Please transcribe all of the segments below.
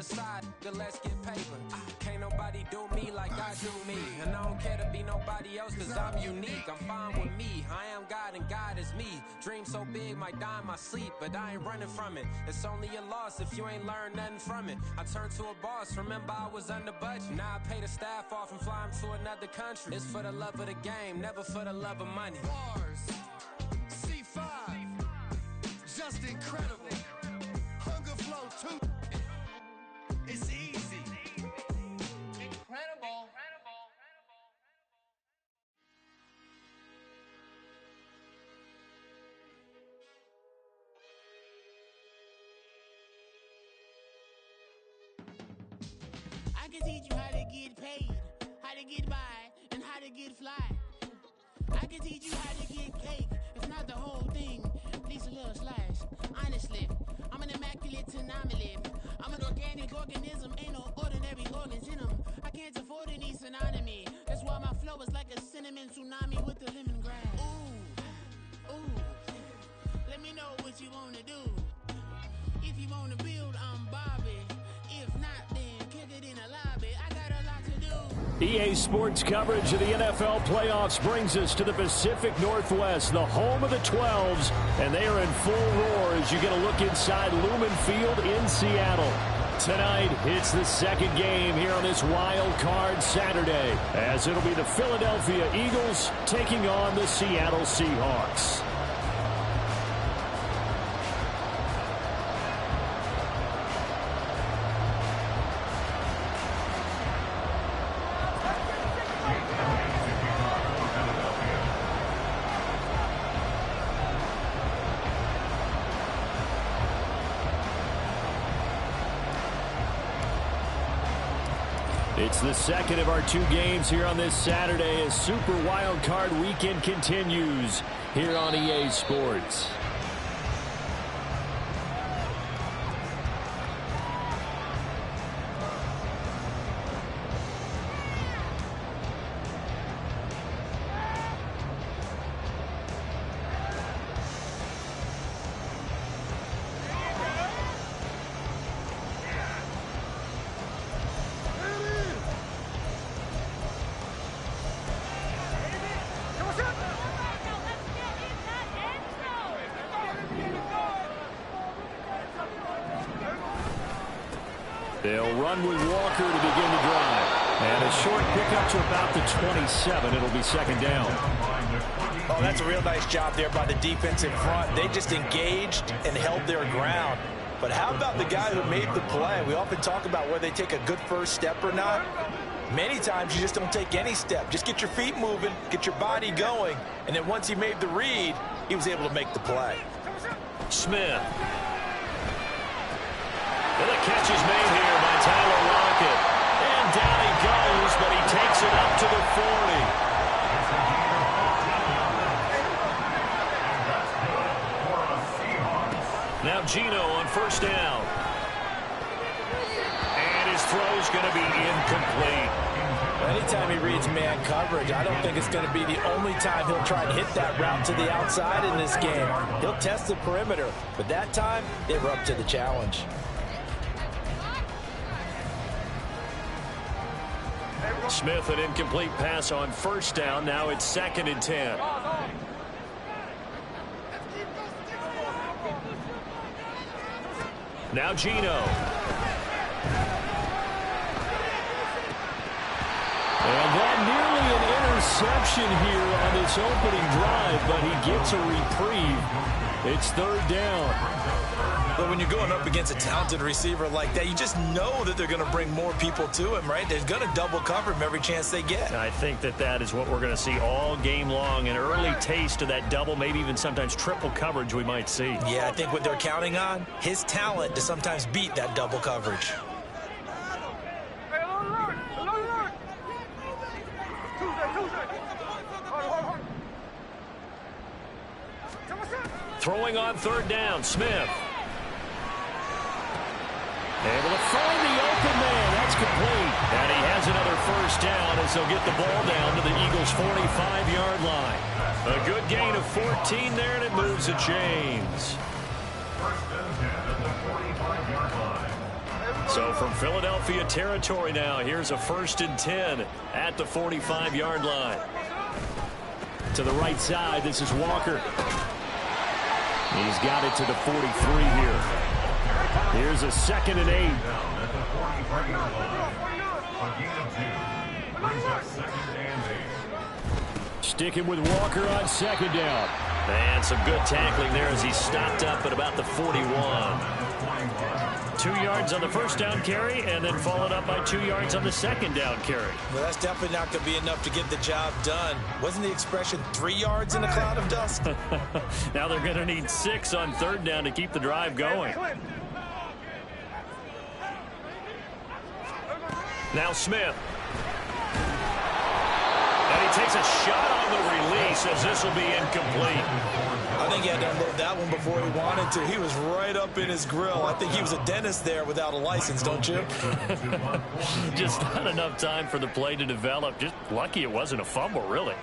side, let's get paper. Can't nobody do me like I do me. And I don't care to be nobody else, cause I'm unique. I'm fine with me, I am God and God is me. Dream so big, might die in my sleep, but I ain't running from it. It's only a loss if you ain't learned nothing from it. I turned to a boss, remember I was under budget. Now I pay the staff off and fly them to another country. It's for the love of the game, never for the love of money. Bars, C5, just incredible. Hunger flow too. It's easy. Incredible. I can teach you how to get paid, how to get by, and how to get fly. I can teach you how to get cake, if not the whole thing, at least a little slice. Honestly, I'm an immaculate anomaly. I'm an organic organism, ain't no ordinary organs in them. I can't afford any synonymy. That's why my flow is like a cinnamon tsunami with the lemongrass. Ooh, ooh. Let me know what you wanna do. If you wanna build, I'm Bobby. If not, then kick it in the lobby. I got a lot to do. EA Sports coverage of the NFL playoffs brings us to the Pacific Northwest, the home of the 12s, and they are in full roar as you get a look inside Lumen Field in Seattle. Tonight, it's the second game here on this wild card Saturday, as it'll be the Philadelphia Eagles taking on the Seattle Seahawks. It's the second of our two games here on this Saturday as Super Wild Card Weekend continues here on EA Sports. They'll run with Walker to begin the drive. And a short pickup to about the 27. It'll be second down. Oh, that's a real nice job there by the defense in front. They just engaged and held their ground. But how about the guy who made the play? We often talk about whether they take a good first step or not. Many times you just don't take any step. Just get your feet moving, get your body going. And then once he made the read, he was able to make the play. Smith. And the catch is made here by Tyler Lockett. And down he goes, but he takes it up to the 40. Now Gino on first down. And his throw's going to be incomplete. Anytime he reads man coverage, I don't think it's going to be the only time he'll try and hit that route to the outside in this game. He'll test the perimeter, but that time, they were up to the challenge. Smith, an incomplete pass on first down. Now it's 2nd and 10. Now Gino. And that nearly an interception here on this opening drive, but he gets a reprieve. It's 3rd down. But when you're going up against a talented receiver like that, you just know that they're going to bring more people to him, right? They're going to double cover him every chance they get. I think that is what we're going to see all game long, an early taste of that double, maybe even sometimes triple coverage we might see. Yeah, I think what they're counting on, his talent to sometimes beat that double coverage. Throwing on 3rd down, Smith. Able to find the open man. That's complete. And he has another first down as they'll get the ball down to the Eagles' 45-yard line. A good gain of 14 there, and it moves the chains. So from Philadelphia territory now, here's a 1st and 10 at the 45-yard line. To the right side, this is Walker. He's got it to the 43 here. Here's a 2nd and 8. Sticking with Walker on 2nd down. And some good tackling there as he stopped up at about the 41. 2 yards on the 1st down carry, and then followed up by 2 yards on the 2nd down carry. Well, that's definitely not going to be enough to get the job done. Wasn't the expression 3 yards in a cloud of dust? Now they're going to need 6 on 3rd down to keep the drive going. Now Smith. And he takes a shot on the release as this will be incomplete. I think he had to unload that one before he wanted to. He was right up in his grill. I think he was a dentist there without a license, don't you? Just not enough time for the play to develop. Just lucky it wasn't a fumble, really.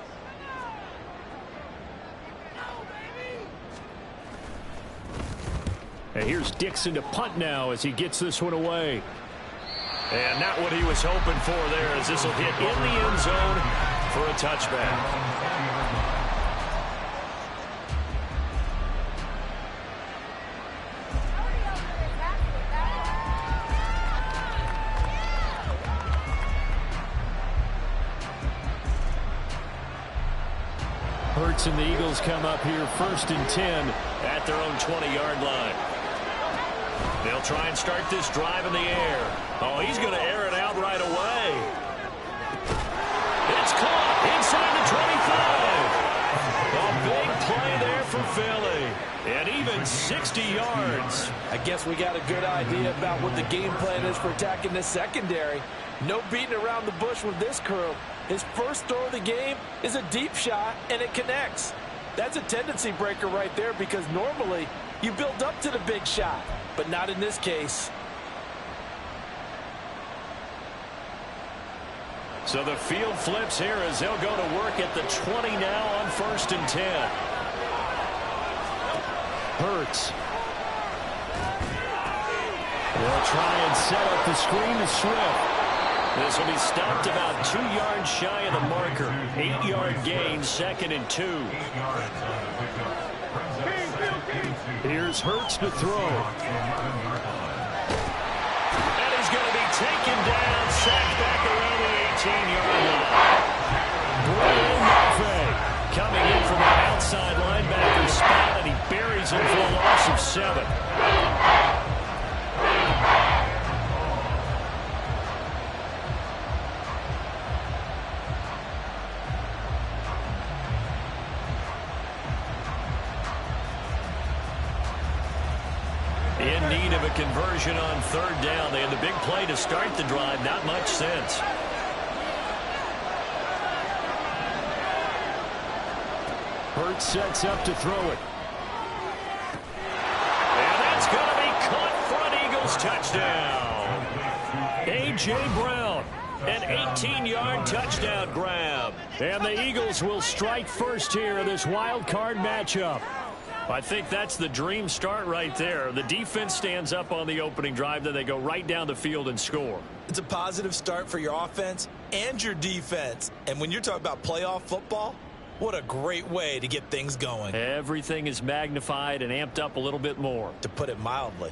And here's Dixon to punt now as he gets this one away. And not what he was hoping for there, as this will hit in the end zone for a touchback. Hurts and the Eagles come up here 1st and 10 at their own 20-yard line. They'll try and start this drive in the air. Oh, he's going to air it out right away. It's caught inside the 25. A big play there for Philly. And even 60 yards. I guess we got a good idea about what the game plan is for attacking this secondary. No beating around the bush with this crew. His first throw of the game is a deep shot, and it connects. That's a tendency breaker right there, because normally you build up to the big shot, but not in this case. So the field flips here as they'll go to work at the 20 now on 1st and 10. Hurts. They'll try and set up the screen to Swift. This will be stopped about 2 yards shy of the marker. 8-yard gain, 2nd and 2. Here's Hurts to throw. And he's going to be taken down, sacked back around the 18-yard line. Brian Murphy coming in from an outside linebacker spot, and he buries him for a loss of 7. In need of a conversion on 3rd down. They had the big play to start the drive. Not much sense. Hurts sets up to throw it. And that's going to be caught front. Eagles touchdown. A.J. Brown, an 18-yard touchdown grab. And the Eagles will strike first here in this wild card matchup. I think that's the dream start right there. The defense stands up on the opening drive, then they go right down the field and score. It's a positive start for your offense and your defense. And when you're talking about playoff football, what a great way to get things going. Everything is magnified and amped up a little bit more, to put it mildly.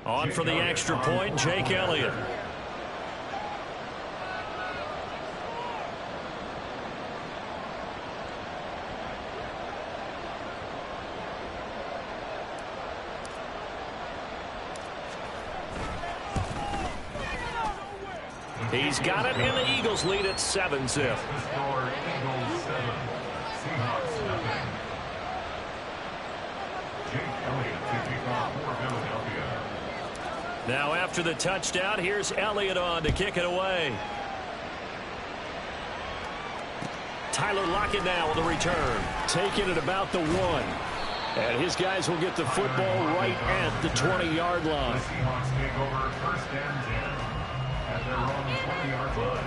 On for the extra point, Jake Elliott. He's got it, and the Eagles lead at 7-zip. Now after the touchdown, here's Elliott on to kick it away. Tyler Lockett now on the return. Taking it about the 1. And his guys will get the football right at the 20-yard line. Their own 20-yard line.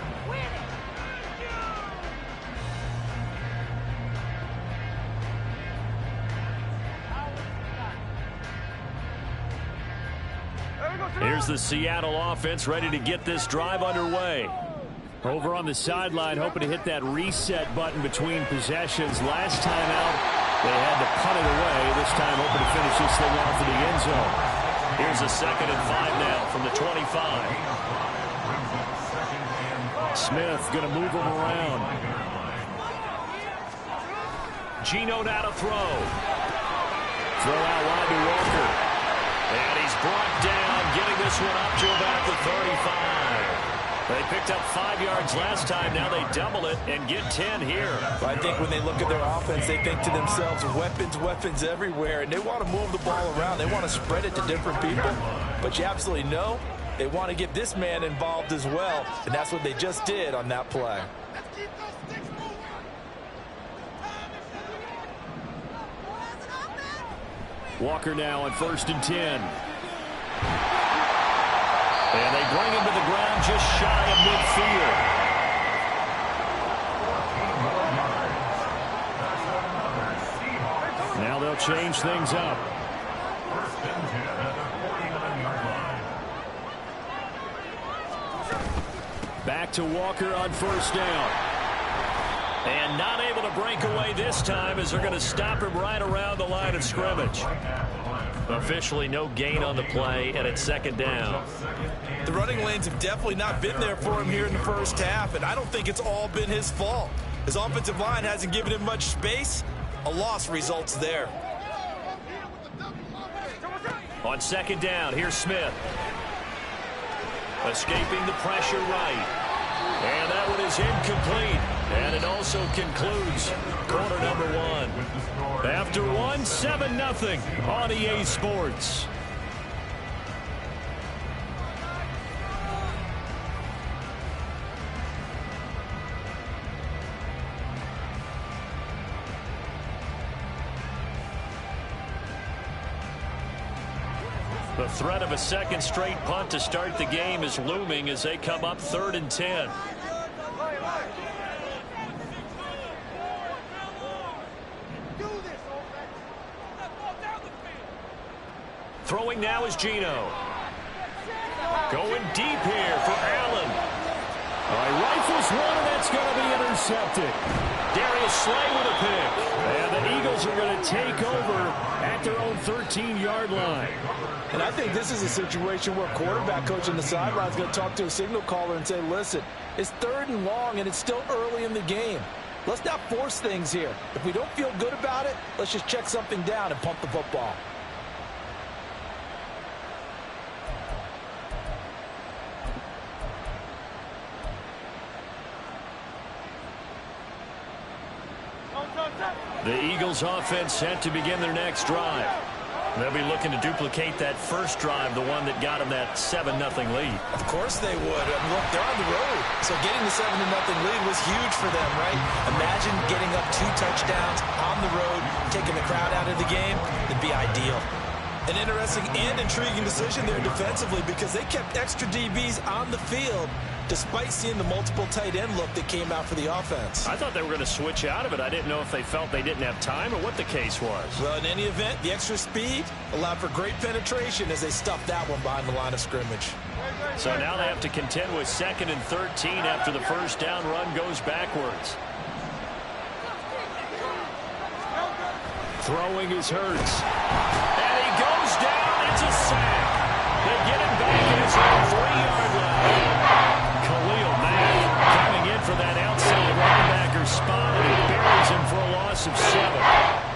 Here's the Seattle offense ready to get this drive underway. Over on the sideline, hoping to hit that reset button between possessions. Last time out, they had to punt it away. This time, hoping to finish this thing off in the end zone. Here's a 2nd and 5 now from the 25. Smith going to move him around. Geno now to throw. Throw out wide to Walker. And he's brought down, getting this one up to about the 35. They picked up 5 yards last time. Now they double it and get 10 here. I think when they look at their offense, they think to themselves, weapons everywhere, and they want to move the ball around. They want to spread it to different people. But you absolutely know they want to get this man involved as well, and that's what they just did on that play. Walker now on 1st and 10. And they bring him to the ground just shy of midfield. Now they'll change things up. Back to Walker on 1st down. And not able to break away this time as they're going to stop him right around the line of scrimmage. Officially no gain on the play, and it's 2nd down. The running lanes have definitely not been there for him here in the first half, and I don't think it's all been his fault. His offensive line hasn't given him much space. A loss results there. On 2nd down, here's Smith. Escaping the pressure right. And that one is incomplete. And it also concludes quarter number 1. After 1, 7-0 on EA Sports. The threat of a 2nd straight punt to start the game is looming as they come up 3rd and 10. Throwing now is Geno. Going deep here for Allen. He rifles one, and that's going to be intercepted. Darius Slay with a pick. And the Eagles are going to take over at their own 13-yard line. And I think this is a situation where quarterback coach on the sideline is going to talk to a signal caller and say, listen, it's 3rd and long, and it's still early in the game. Let's not force things here. If we don't feel good about it, let's just check something down and pump the football. The Eagles offense set to begin their next drive. They'll be looking to duplicate that first drive, the one that got them that 7-0 lead. Of course they would. I mean, look, they're on the road. So getting the 7-0 lead was huge for them, right? Imagine getting up 2 touchdowns on the road, taking the crowd out of the game. It'd be ideal. An interesting and intriguing decision there defensively because they kept extra DBs on the field despite seeing the multiple tight end look that came out for the offense. I thought they were going to switch out of it. I didn't know if they felt they didn't have time or what the case was. Well, in any event, the extra speed allowed for great penetration as they stuffed that one behind the line of scrimmage. So now they have to contend with 2nd and 13 after the first down run goes backwards. Throwing is Hurts. And he goes down. It's a sack. They get him back in his own 3-yard line. Khalil Mack coming in for that outside linebacker spot, and he buries him for a loss of 7.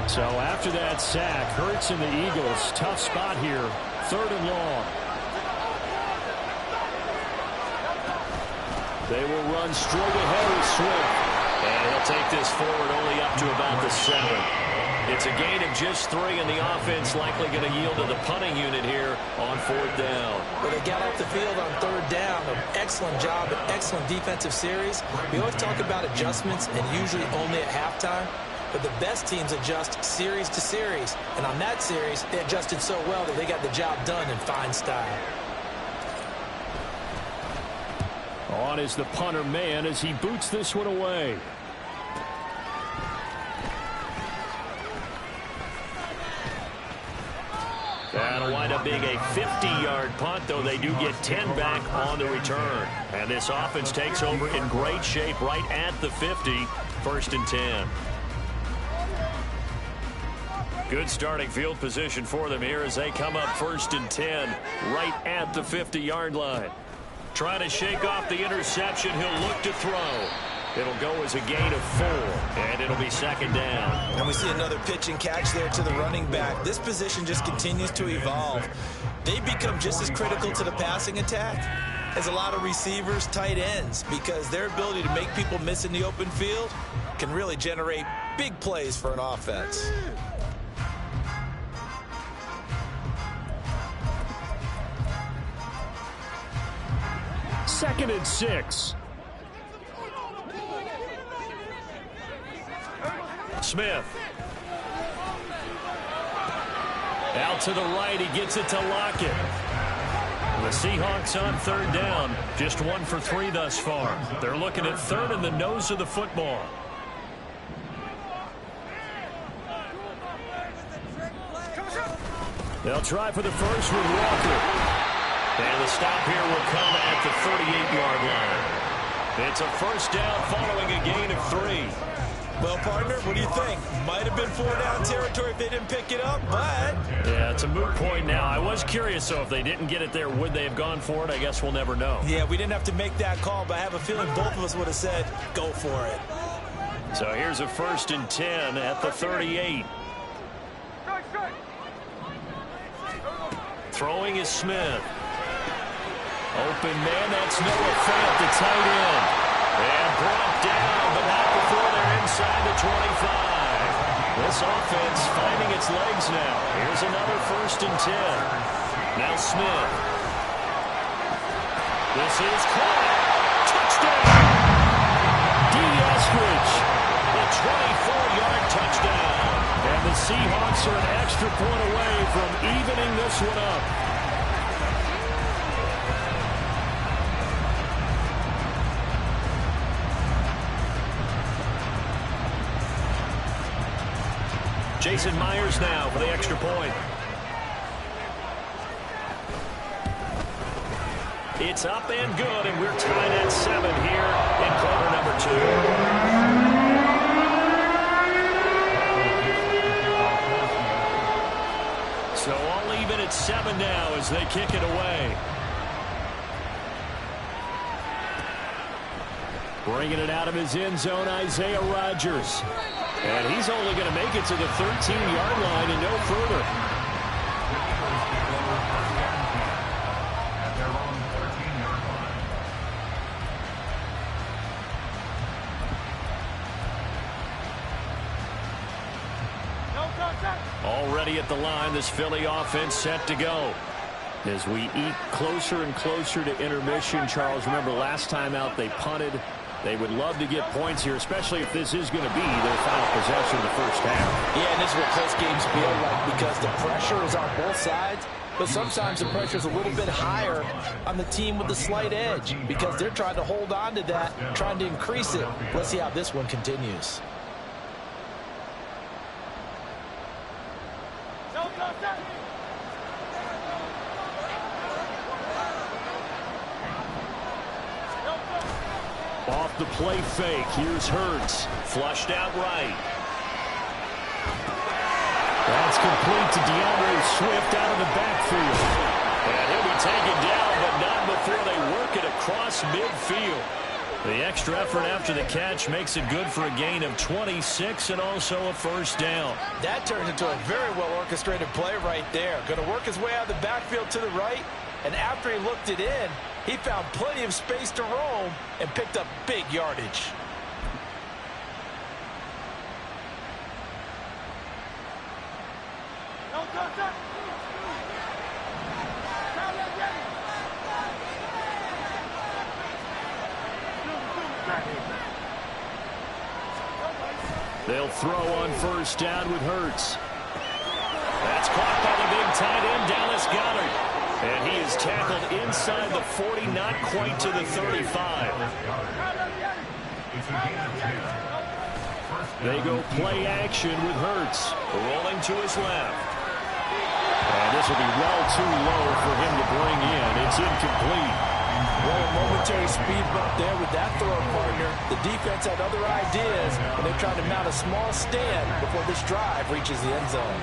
So after that sack, Hurts and the Eagles, tough spot here, 3rd and long. They will run straight ahead with Swift. And he'll take this forward only up to about the 7. It's a gain of just 3, and the offense likely going to yield to the punting unit here on 4th down. Well, they got off the field on 3rd down. An excellent job, an excellent defensive series. We always talk about adjustments, and usually only at halftime. But the best teams adjust series to series. And on that series, they adjusted so well that they got the job done in fine style. On is the punter man as he boots this one away. That'll wind up being a 50-yard punt, though they do get 10 back on the return. And this offense takes over in great shape right at the 50, 1st and 10. Good starting field position for them here as they come up 1st and 10 right at the 50-yard line. Trying to shake off the interception. He'll look to throw. It'll go as a gain of 4, and it'll be 2nd down. And we see another pitch and catch there to the running back. This position just continues to evolve. They become just as critical to the passing attack as a lot of receivers, tight ends, because their ability to make people miss in the open field can really generate big plays for an offense. Second and 6. Smith. Out to the right. He gets it to Lockett. The Seahawks on 3rd down. Just 1 for 3 thus far. They're looking at 3rd in the nose of the football. They'll try for the first with Walker. And the stop here will come at the 38-yard line. It's a 1st down following a gain of 3. Well, partner, what do you think? Might have been 4-down territory if they didn't pick it up, but... Yeah, it's a moot point now. I was curious, so if they didn't get it there, would they have gone for it? I guess we'll never know. Yeah, we didn't have to make that call, but I have a feeling both of us would have said, go for it. So here's a 1st and 10 at the 38. Throwing is Smith. Open man, that's Noah Fant, the tight end. And brought down, but not before they're inside the 25. This offense finding its legs now. Here's another 1st and 10. Now Smith. This is caught. Touchdown! D. Eskridge. A 24-yard touchdown. And the Seahawks are an extra point away from evening this one up. Jason Myers now for the extra point. It's up and good, and we're tied at 7 here in quarter number 2. So all even at 7 now as they kick it away. Bringing it out of his end zone, Isaiah Rodgers. And he's only going to make it to the 13-yard line and no further. Already at the line, this Philly offense set to go. As we eat closer and closer to intermission, Charles, remember last time out they punted. They would love to get points here, especially if this is going to be their final possession of the first half. Yeah, and this is what close games feel like because the pressure is on both sides, but sometimes the pressure is a little bit higher on the team with the slight edge because they're trying to hold on to that, trying to increase it. Let's see how this one continues. Off the play fake, here's Hurts. Flushed out right. That's complete to DeAndre Swift out of the backfield. And he'll be taken down, but not before they work it across midfield. The extra effort after the catch makes it good for a gain of 26 and also a first down. That turns into a very well-orchestrated play right there. Going to work his way out of the backfield to the right, and after he looked it in, he found plenty of space to roam and picked up big yardage. They'll throw on first down with Hurts. That's caught by the big tight end, Dallas Goedert. And he is tackled inside the 40, not quite to the 35. They go play action with Hurts, rolling to his left. And this will be well too low for him to bring in. It's incomplete. Well, a momentary speed bump there with that throw partner. The defense had other ideas, and they're trying to mount a small stand before this drive reaches the end zone.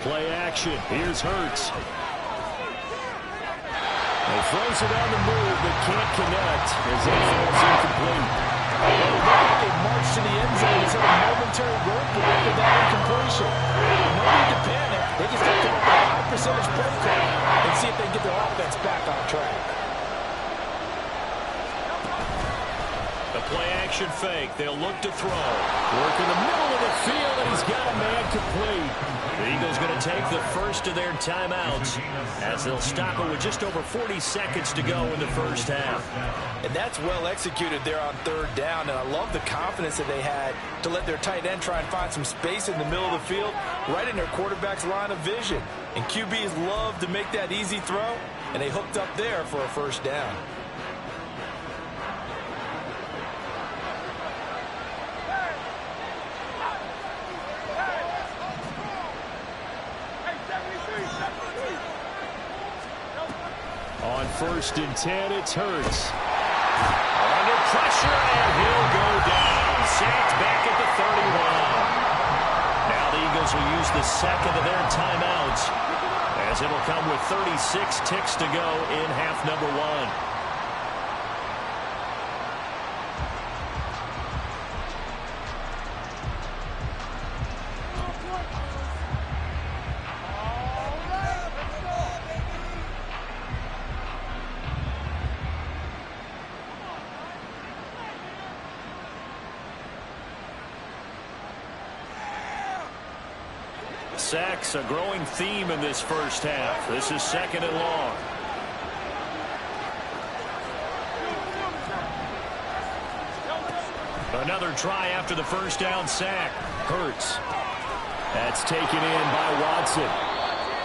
Play action. Here's Hurts. He throws it on the move, but can't connect as it falls incomplete. They march to the end zone. It's a momentary roadblock with that incompletion. No need to panic. They just have to have a high percentage play call and see if they can get their offense back on track. The play action fake. They'll look to throw. Work in the middle of the field, and he's got a man complete. The Eagles going to take the first of their timeouts as they'll stop it with just over 40 seconds to go in the first half. And that's well executed there on third down, and I love the confidence that they had to let their tight end try and find some space in the middle of the field, right in their quarterback's line of vision. And QBs love to make that easy throw, and they hooked up there for a first down. On 1st and 10, it's Hurts. Under pressure, and he'll go down. Sacked back at the 31. Now the Eagles will use the second of their timeouts, as it'll come with 36 ticks to go in half number 1. Sacks, a growing theme in this first half. This is 2nd and long. Another try after the first down sack. Hurts. That's taken in by Watson.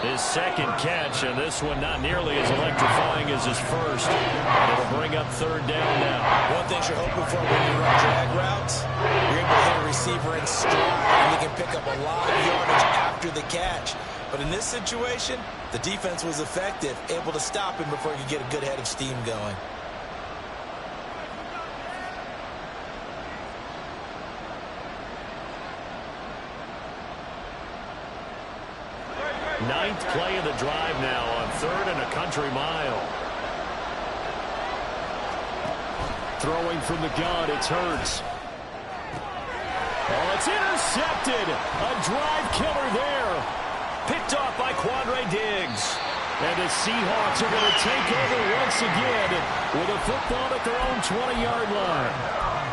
His second catch, and this one not nearly as electrifying as his first. And it'll bring up 3rd down now. One thing you're hoping for when you run drag routes, you're able to hit a receiver in stride, and you can pick up a lot of yardage after the catch. But in this situation, the defense was effective, able to stop him before he could get a good head of steam going. Ninth play of the drive now on 3rd and a country mile. Throwing from the gun, it's Hurts. Oh, it's intercepted. A drive killer there. Picked off by Quandre Diggs. And the Seahawks are going to take over once again with a football at their own 20-yard line.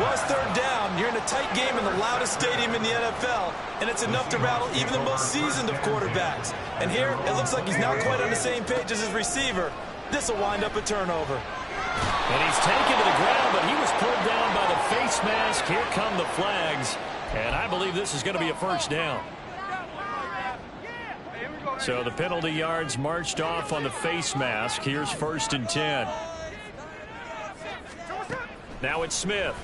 Well, it's 3rd down. You're in a tight game in the loudest stadium in the NFL, and it's enough to rattle even the most seasoned of quarterbacks. And here, it looks like he's not quite on the same page as his receiver. This will wind up a turnover. And he's taken to the ground, but he was pulled down by the face mask. Here come the flags, and I believe this is going to be a first down. So the penalty yards marched off on the face mask. Here's 1st and 10. Now it's Smith.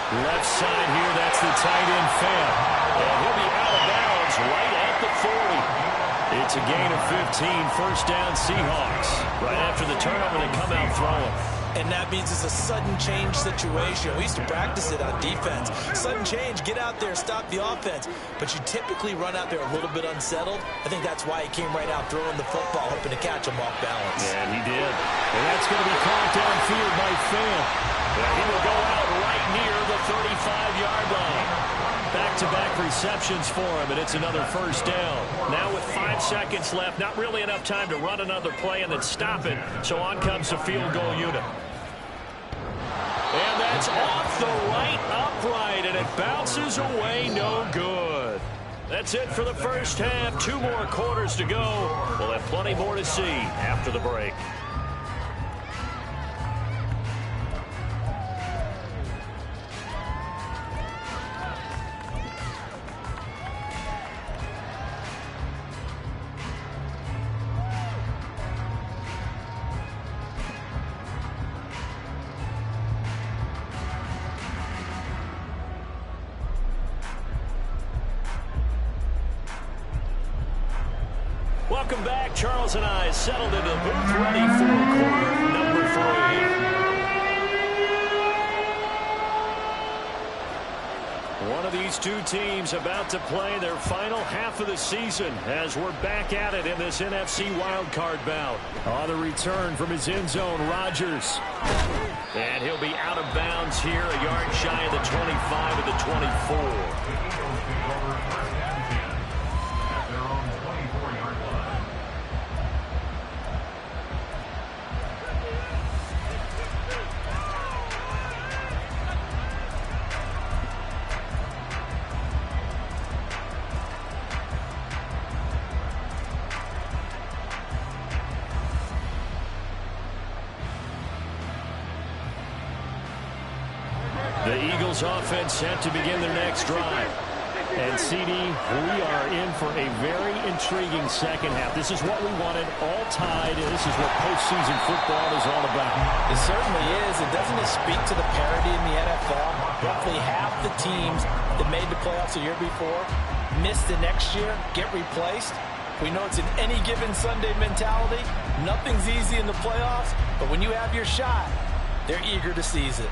Left side here, that's the tight end Fant. And he'll be out of bounds right at the 40. It's a gain of 15, 1st down Seahawks. Right after the turnover, they come out throwing. And that means it's a sudden change situation. We used to practice it on defense. Sudden change, get out there, stop the offense. But you typically run out there a little bit unsettled. I think that's why he came right out throwing the football, hoping to catch him off balance. Yeah, he did. And that's going to be caught downfield by Fant. And he will go out right near the 35-yard line. Back-to-back receptions for him, and it's another first down. Now with 5 seconds left, not really enough time to run another play and then stop it. So on comes the field goal unit. And that's off the right upright, and it bounces away, no good. That's it for the first half. 2 more quarters to go. We'll have plenty more to see after the break. Welcome back. Charles and I settled into the booth, ready for quarter number 3. One of these two teams about to play their final half of the season as we're back at it in this NFC wildcard bout. On the return from his end zone, Rodgers. And he'll be out of bounds here, a yard shy of the 25 of the 24. The Eagles offense set to begin their next drive. And CD, we are in for a very intriguing second half. This is what we wanted, all tied, and this is what postseason football is all about. It certainly is. And doesn't it speak to the parity in the NFL? Roughly half the teams that made the playoffs a year before miss the next year, get replaced. We know it's an any given Sunday mentality. Nothing's easy in the playoffs, but when you have your shot, they're eager to seize it.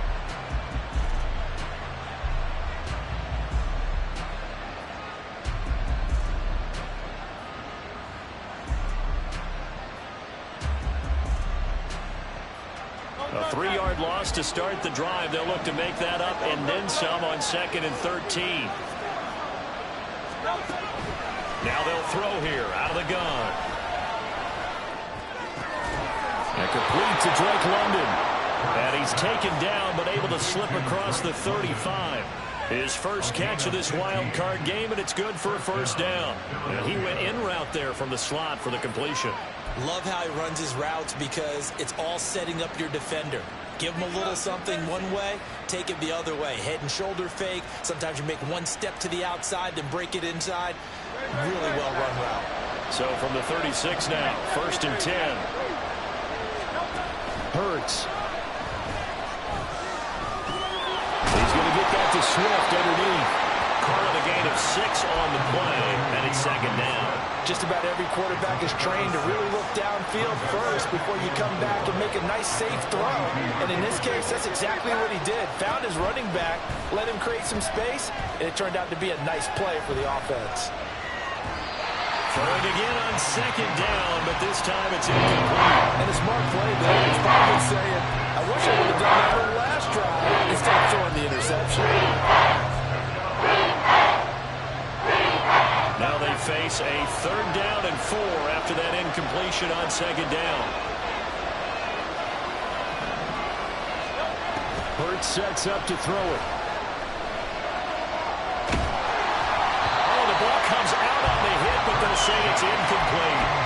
A 3-yard loss to start the drive. They'll look to make that up and then some on 2nd and 13. Now they'll throw here out of the gun. And complete to Drake London. And he's taken down but able to slip across the 35. His first catch of this wild card game, and it's good for a first down. And he went in route there from the slot for the completion. Love how he runs his routes because it's all setting up your defender. Give him a little something one way, take it the other way. Head and shoulder fake. Sometimes you make one step to the outside, then break it inside. Really well run route. So from the 36 now, 1st and 10. Hurts. He's going to get that to Swift underneath. Carl a gain of 6 on the play, and it's 2nd down. Just about every quarterback is trained to really look downfield first before you come back and make a nice, safe throw. And in this case, that's exactly what he did. Found his running back, let him create some space, and it turned out to be a nice play for the offense. Throwing again on 2nd down, but this time it's incomplete. And a smart play there. He's probably saying, I wish I would have done that on the last drive instead of throwing the interception. Now they face a 3rd down and 4 after that incompletion on 2nd down. Hurts sets up to throw it. Oh, the ball comes out on the hit, but they'll say it's incomplete.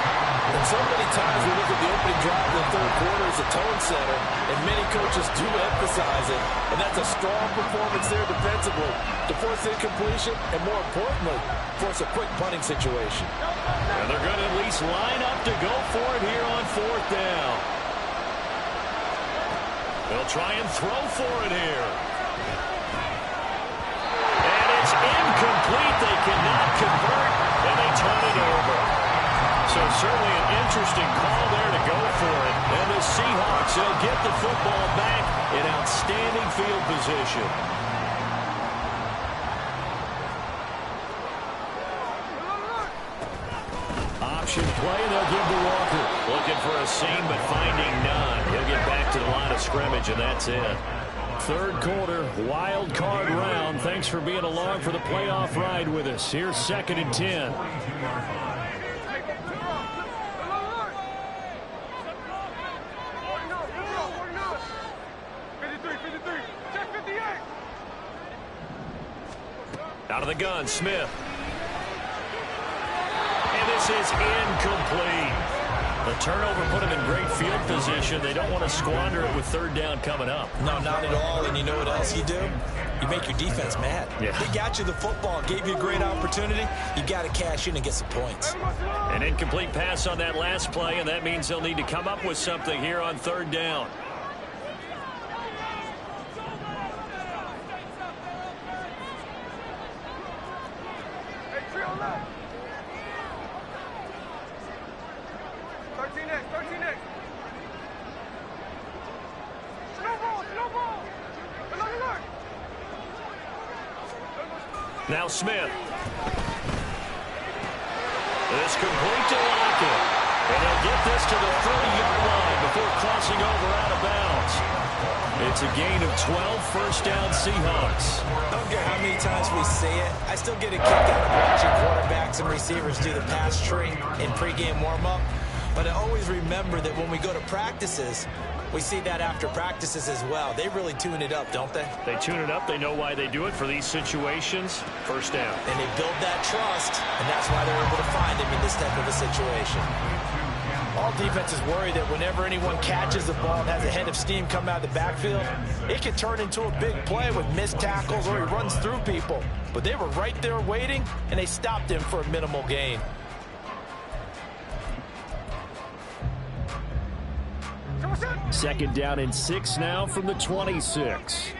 And so many times we look at the opening drive in the 3rd quarter as a tone setter, and many coaches do emphasize it. And that's a strong performance there defensively to force incompletion and, more importantly, force a quick punting situation. And they're going to at least line up to go for it here on 4th down. They'll try and throw for it here. And it's incomplete. They cannot convert, and they turn it over. So certainly an interesting call there to go for it. And the Seahawks, they'll get the football back in outstanding field position. Option play, and they'll give to Walker. Looking for a seam, but finding none. He'll get back to the line of scrimmage, and that's it. 3rd quarter, wild card round. Thanks for being along for the playoff ride with us. Here's 2nd and 10. Out of the gun, Smith. This is incomplete. The turnover put them in great field position. They don't want to squander it with third down coming up. No, not at all. And you know what else you do? You make your defense mad. Yeah. They got you the football, gave you a great opportunity. You got to cash in and get some points. An incomplete pass on that last play, and that means they'll need to come up with something here on third down. Now Smith. This complete to Lockett. And he'll get this to the 30-yard line before crossing over out of bounds. It's a gain of 12, first down Seahawks. I don't care how many times we see it. I still get a kick out of watching quarterbacks and receivers do the pass tree in pregame warm-up. But I always remember that when we go to practices, we see that after practices as well. They really tune it up, don't they? They tune it up. They know why they do it for these situations. First down. And they build that trust, and that's why they're able to find him in this type of a situation. All defenses worry that whenever anyone catches the ball and has a head of steam come out of the backfield, it can turn into a big play with missed tackles or he runs through people. But they were right there waiting, and they stopped him for a minimal gain. Second down and 6 now from the 26.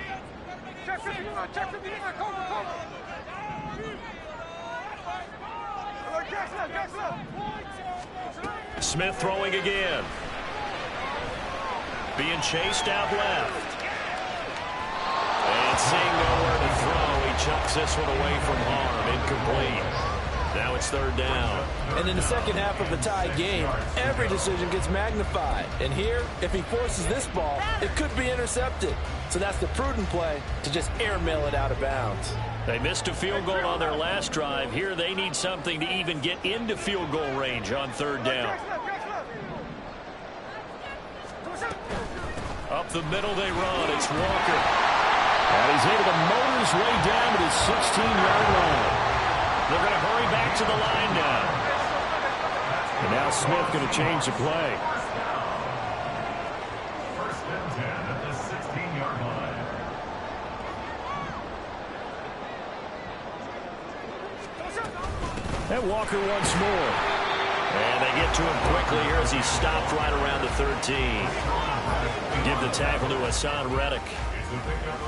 Smith throwing again. Being chased out left. And seeing nowhere to throw, he chucks this one away from harm. Incomplete. Now it's third down. And in the second half of a tie game, every decision gets magnified. And here, if he forces this ball, it could be intercepted. So that's the prudent play to just airmail it out of bounds. They missed a field goal on their last drive. Here they need something to even get into field goal range on third down. Up the middle they run. It's Walker. And he's able to motor his way down to the 16-yard line. They're going to hurry back to the line now. And now Smith going to change the play. First and 10 at the 16-yard line. And Walker once more. And they get to him quickly here as he stopped right around the 13. Give the tackle to Hassan Reddick.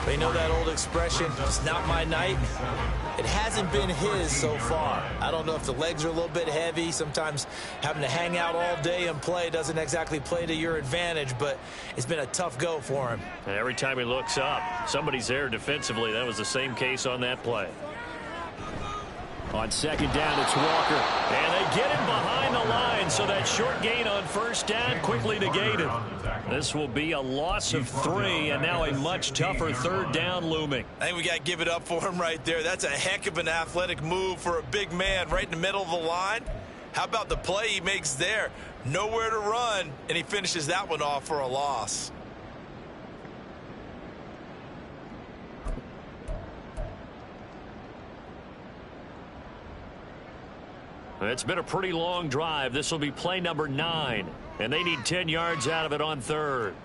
They know that old expression, it's not my night. It hasn't been his so far. I don't know if the legs are a little bit heavy. Sometimes having to hang out all day and play doesn't exactly play to your advantage, but it's been a tough go for him. And every time he looks up, somebody's there defensively. That was the same case on that play. On second down, it's Walker. And they get him behind the line, so that short gain on first down quickly negated. This will be a loss of 3, and now a much tougher third down looming. I think we got to give it up for him right there. That's a heck of an athletic move for a big man right in the middle of the line. How about the play he makes there? Nowhere to run, and he finishes that one off for a loss. It's been a pretty long drive. This will be play number 9, and they need 10 yards out of it on third.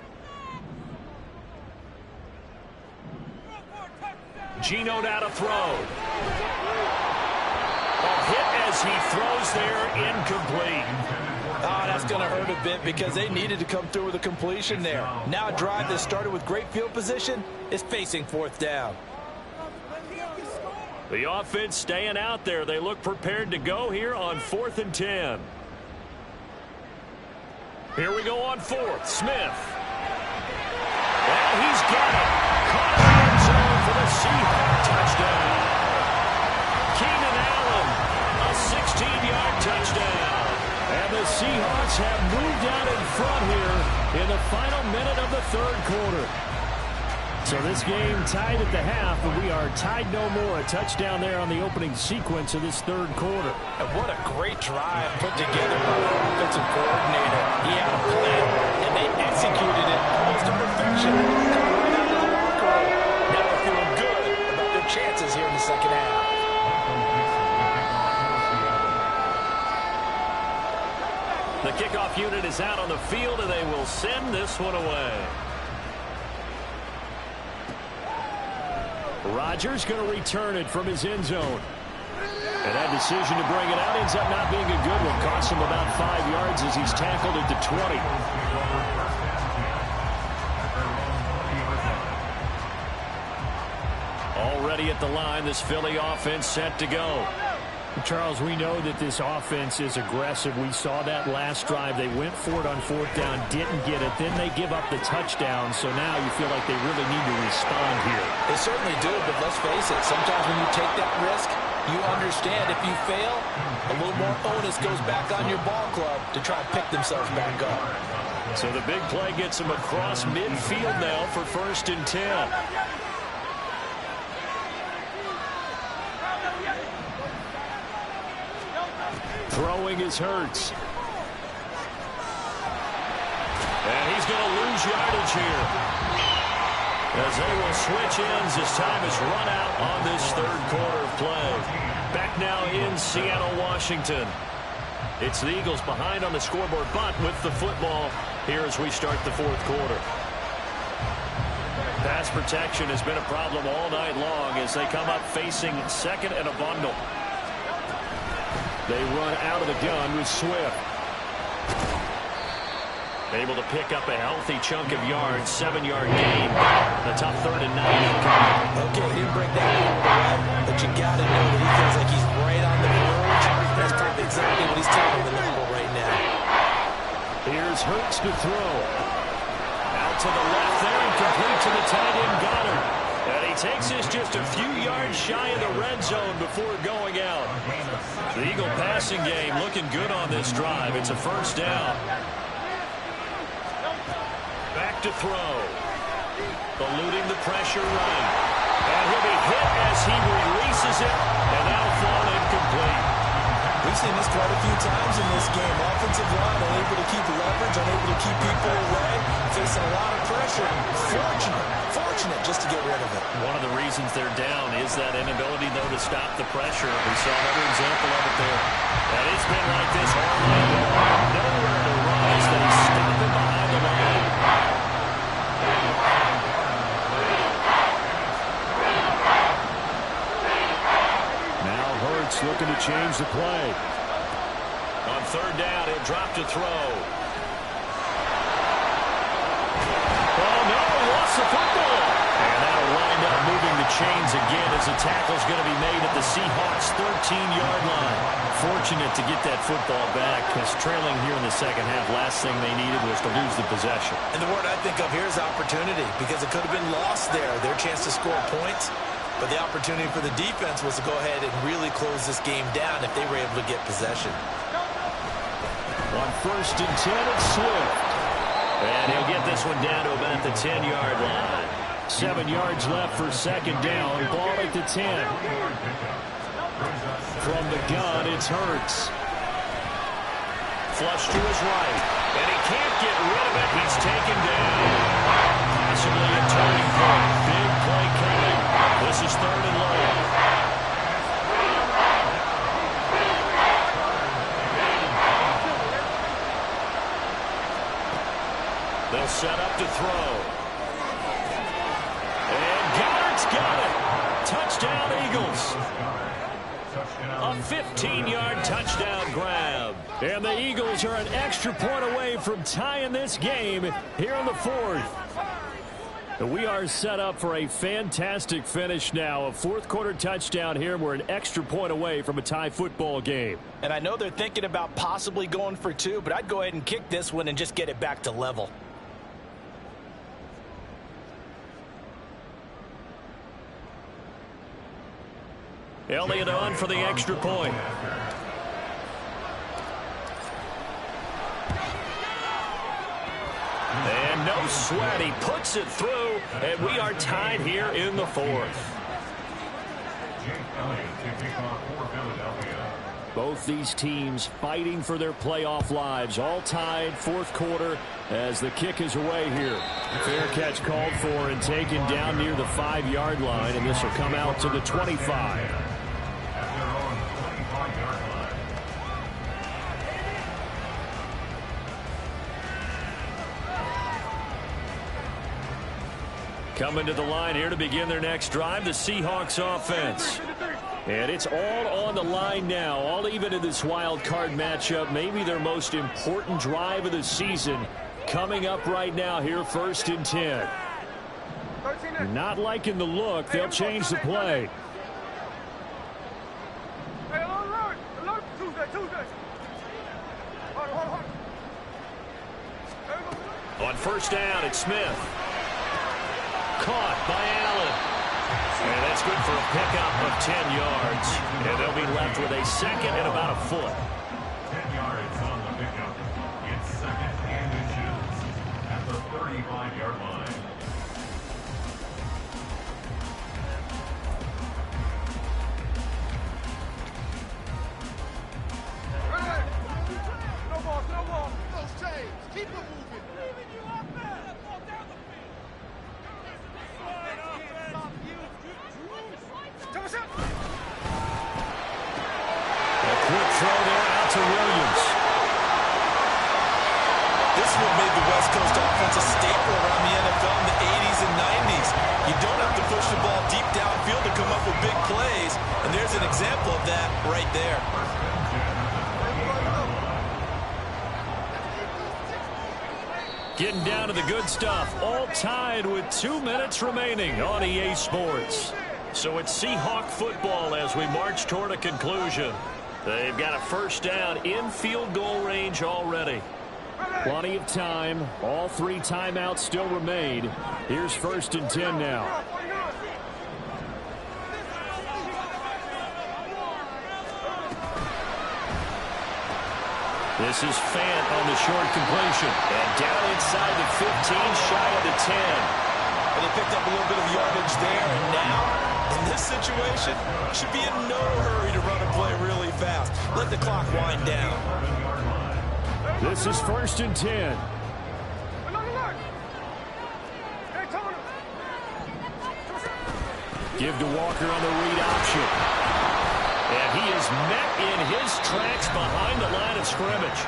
Geno now to throw. A hit as he throws there, incomplete. Oh, that's going to hurt a bit because they needed to come through with a completion there. Now a drive that started with great field position is facing fourth down. The offense staying out there. They look prepared to go here on 4th and 10. Here we go on 4th. Smith. And he's got it. Caught in the end zone for the Seahawks touchdown. Keenan Allen, a 16-yard touchdown. And the Seahawks have moved out in front here in the final minute of the third quarter. So this game tied at the half, but we are tied no more. A touchdown there on the opening sequence of this third quarter. And what a great drive put together by the offensive coordinator. He had a plan, and they executed it almost to perfection. Coming right out of the locker room. Now they're feeling good about their chances here in the second half. is out on the field, and they will send this one away. Rodgers going to return it from his end zone. And that decision to bring it out ends up not being a good one. Costs him about 5 yards as he's tackled at the 20. Already at the line, this Philly offense set to go. Charles, we know that this offense is aggressive. We saw that last drive. They went for it on 4th down, didn't get it. Then they give up the touchdown. So now you feel like they really need to respond here. They certainly do, but let's face it. Sometimes when you take that risk, you understand if you fail, a little more onus goes back on your ball club to try and pick themselves back up. So the big play gets them across midfield now for 1st and 10. Throwing is Hurts. And he's going to lose yardage here, as they will switch ends as time is run out on this 3rd quarter of play. Back now in Seattle, Washington. It's the Eagles behind on the scoreboard, but with the football here as we start the 4th quarter. Pass protection has been a problem all night long as they come up facing 2nd and a bundle. They run out of the gun with Swift. Able to pick up a healthy chunk of yards, 7-yard gain. A tough 3rd and 9. Okay, he didn't break that one away, but you got to know that he feels like he's right on the verge. That's probably exactly what he's telling the number right now. Here's Hurts to throw. Out to the left there and complete to the tight end Goddard. And he takes this just a few yards shy of the red zone before going out. The Eagle passing game looking good on this drive. It's a 1st down. Back to throw. Eluding the pressure run. And he'll be hit as he releases it. And now thrown incomplete. We've seen this quite a few times in this game. Offensive line unable to keep leverage, unable to keep people away, facing a lot of pressure. Fortunate just to get rid of it. One of the reasons they're down is that inability, though, to stop the pressure. We saw another example of it there. And it's been like this all night long. Nowhere to run as they stop it behind the line. Now Hurts looking to change the play. On 3rd down, he'll drop to throw. Oh, no, he lost the football. And that'll wind up moving the chains again as the tackle's going to be made at the Seahawks' 13-yard line. Fortunate to get that football back because trailing here in the 2nd half, last thing they needed was to lose the possession. And the word I think of here is opportunity, because it could have been lost there, their chance to score points. But the opportunity for the defense was to go ahead and really close this game down if they were able to get possession. On 1st and 10, it's Swift. And he'll get this one down to about the 10-yard line. 7 yards left for 2nd down. Ball at the 10. From the gun, it's Hurts. Flush to his right. And he can't get rid of it. He's taken down. Possibly a turning point. Big play coming. This is 3rd and long. They'll set up to throw. And Goddard's got it. Touchdown, Eagles. A 15-yard touchdown grab. And the Eagles are an extra point away from tying this game here in the 4th. We are set up for a fantastic finish now. A 4th quarter touchdown here. We're an extra point away from a tie football game. And I know they're thinking about possibly going for 2, but I'd go ahead and kick this one and just get it back to level. Elliott on for the extra point. And no sweat. He puts it through, and we are tied here in the 4th. Both these teams fighting for their playoff lives. All tied, 4th quarter as the kick is away here. Fair catch called for and taken down near the 5-yard line, and this will come out to the 25. Coming to the line here to begin their next drive, the Seahawks offense. And it's all on the line now, all even in this wild card matchup. Maybe their most important drive of the season coming up right now here, 1st and 10. Not liking the look. They'll change the play. On 1st down, it's Smith. Caught by Allen. And that's good for a pickup of 10 yards. And they'll be left with a 2nd and about a foot. 10 yards on the pickup. It's 2nd and inches at the 35-yard line. Snowball. Those chains. Keep it moving. Leaving you up there. Ball down the field. A quick throw there out to Williams. This is what made the West Coast offense a staple around the NFL in the 80s and 90s. You don't have to push the ball deep downfield to come up with big plays, and there's an example of that right there. Getting down to the good stuff, all tied with 2 minutes remaining on EA Sports. So it's Seahawk football as we march toward a conclusion. They've got a 1st down in field goal range already. Plenty of time. All 3 timeouts still remain. Here's 1st and 10 now. This is Fant on the short completion. And down inside the 15, shy of the 10. Well, they picked up a little bit of yardage there, and now, in this situation, should be in no hurry to run a play really fast. Let the clock wind down. This is 1st and 10. Give to Walker on the read option. And he is met in his tracks behind the line of scrimmage.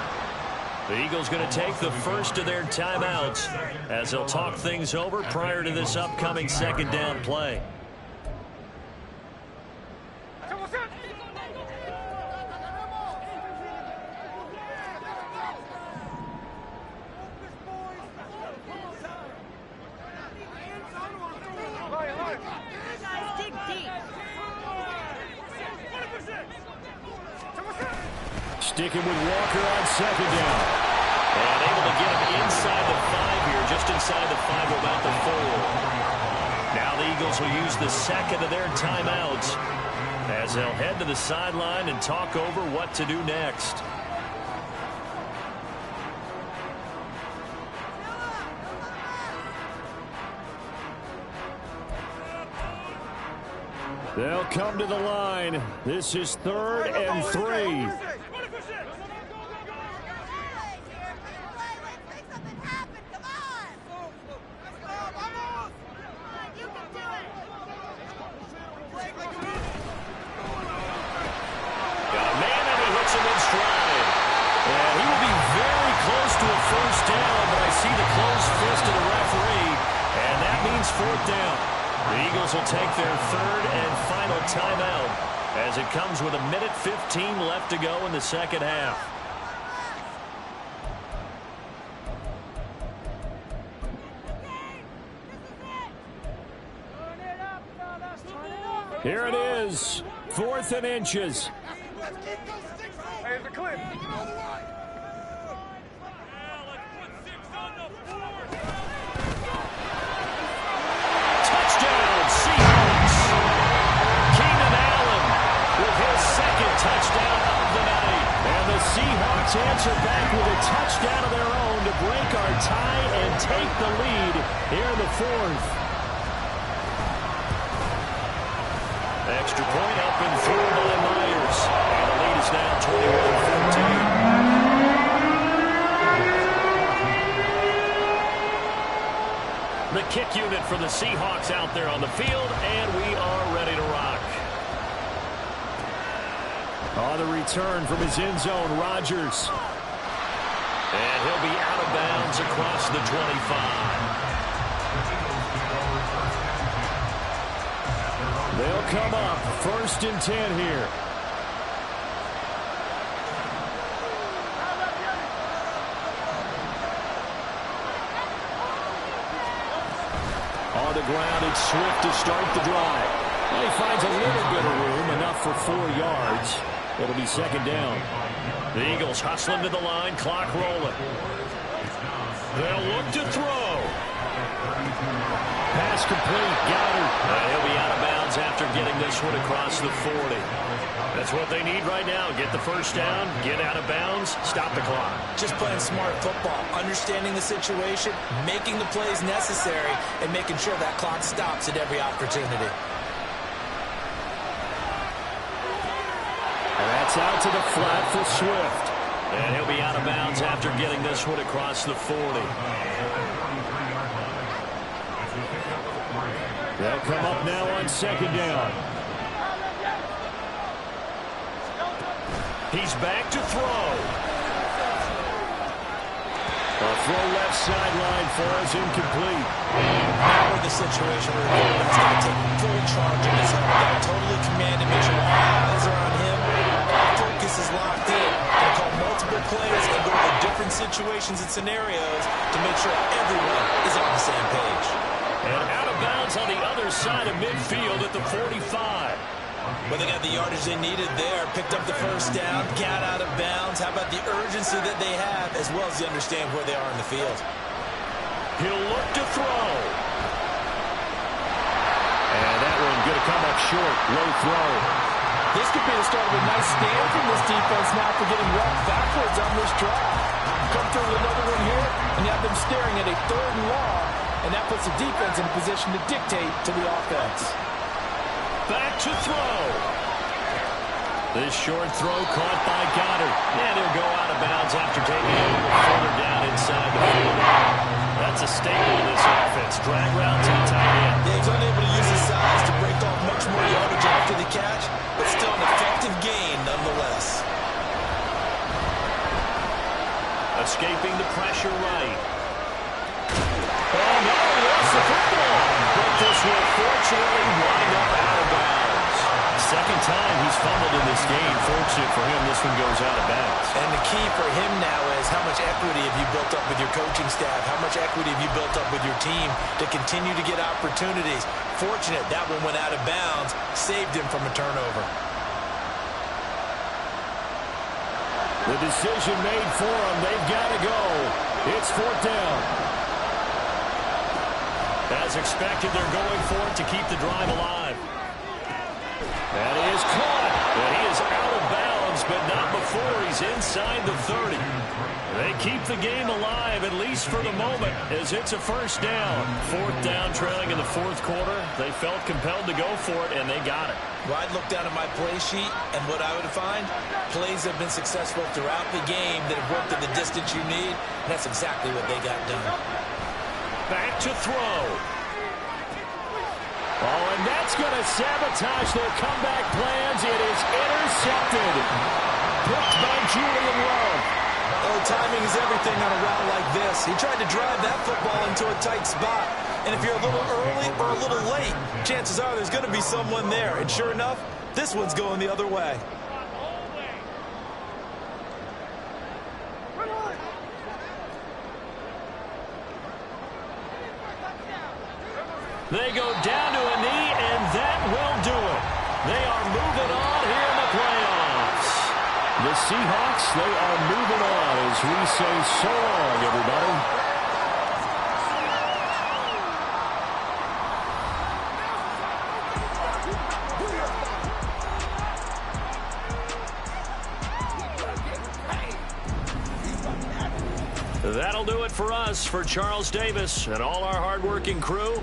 The Eagles going to take the first of their timeouts as they'll talk things over prior to this upcoming 2nd down play. Sticking with Walker on 2nd down. And able to get him inside the 5 here, just inside the 5, about the 4. Now the Eagles will use the 2nd of their timeouts as they'll head to the sideline and talk over what to do next. They'll come to the line. This is 3rd and 3. Will take their 3rd and final timeout as it comes with 1:15 left to go in the 2nd half. Here it is, 4th and inches. Seahawks answer back with a touchdown of their own to break our tie and take the lead here in the 4th. Extra point up and through by Myers. And the lead is now 21-14. The kick unit for the Seahawks out there on the field, and we are ready to rock. On the return from his end zone, Rodgers. And he'll be out of bounds across the 25. come up. 1st and 10 here. On the ground, it's Swift to start the drive. Well, he finds a little bit of room, enough for 4 yards. It'll be 2nd down. The Eagles hustling to the line, clock rolling. They'll look to throw. Pass complete, got it. He'll be out of bounds after getting this one across the 40. That's what they need right now. Get the 1st down, get out of bounds, stop the clock. Just playing smart football, understanding the situation, making the plays necessary, and making sure that clock stops at every opportunity. And that's out to the flat for Swift. And he'll be out of bounds after getting this one across the 40. They'll come up now on 2nd down. He's back to throw. A throw left sideline falls incomplete. Now we're in the situation where the quarterback's got to take full charge of his helmet. Got to totally command and make sure all eyes are on him. Focus is locked in. They call multiple plays and go to different situations and scenarios to make sure everyone is on the same page. And out of bounds on the other side of midfield at the 45. Well, they got the yardage they needed there. Picked up the 1st down, got out of bounds. How about the urgency that they have, as well as they understand where they are in the field? He'll look to throw. And that one going to come up short. Low throw. This could be the start of a nice stand from this defense now for getting rocked backwards on this drive. Come through with another one here, and you have them staring at a 3rd and long, and that puts the defense in a position to dictate to the offense. Back to throw. This short throw caught by Goddard. And he'll go out of bounds after taking it a little further down inside the field. That's a staple of this offense. Drag route to the tight end. Yeah, he's unable to use his size to break off much more yardage after the catch, but still an effective gain nonetheless. Escaping the pressure right. Oh, no, that's the football. But this will fortunately wind up out of bounds. 2nd time he's fumbled in this game. Fortunate for him, this one goes out of bounds. And the key for him now is how much equity have you built up with your coaching staff? How much equity have you built up with your team to continue to get opportunities? Fortunate that one went out of bounds, saved him from a turnover. The decision made for them. They've got to go. It's 4th down. As expected, they're going for it to keep the drive alive. That is caught. And he is out of bounds, but not before he's inside the 30. They keep the game alive, at least for the moment, as it's a 1st down. 4th down, trailing in the 4th quarter. They felt compelled to go for it, and they got it. Well, I'd look down at my play sheet, and what I would find, plays have been successful throughout the game that have worked at the distance you need, and that's exactly what they got done. Back to throw. Oh, and that's going to sabotage their comeback plans. It is intercepted. Picked by Julian Love. Oh, timing is everything on a route like this. He tried to drive that football into a tight spot. And if you're a little early or a little late, chances are there's going to be someone there. And sure enough, this one's going the other way. They go down to a knee, and that will do it. They are moving on here in the playoffs. The Seahawks, they are moving on as we say so long, everybody. That'll do it for us. For Charles Davis and all our hardworking crew,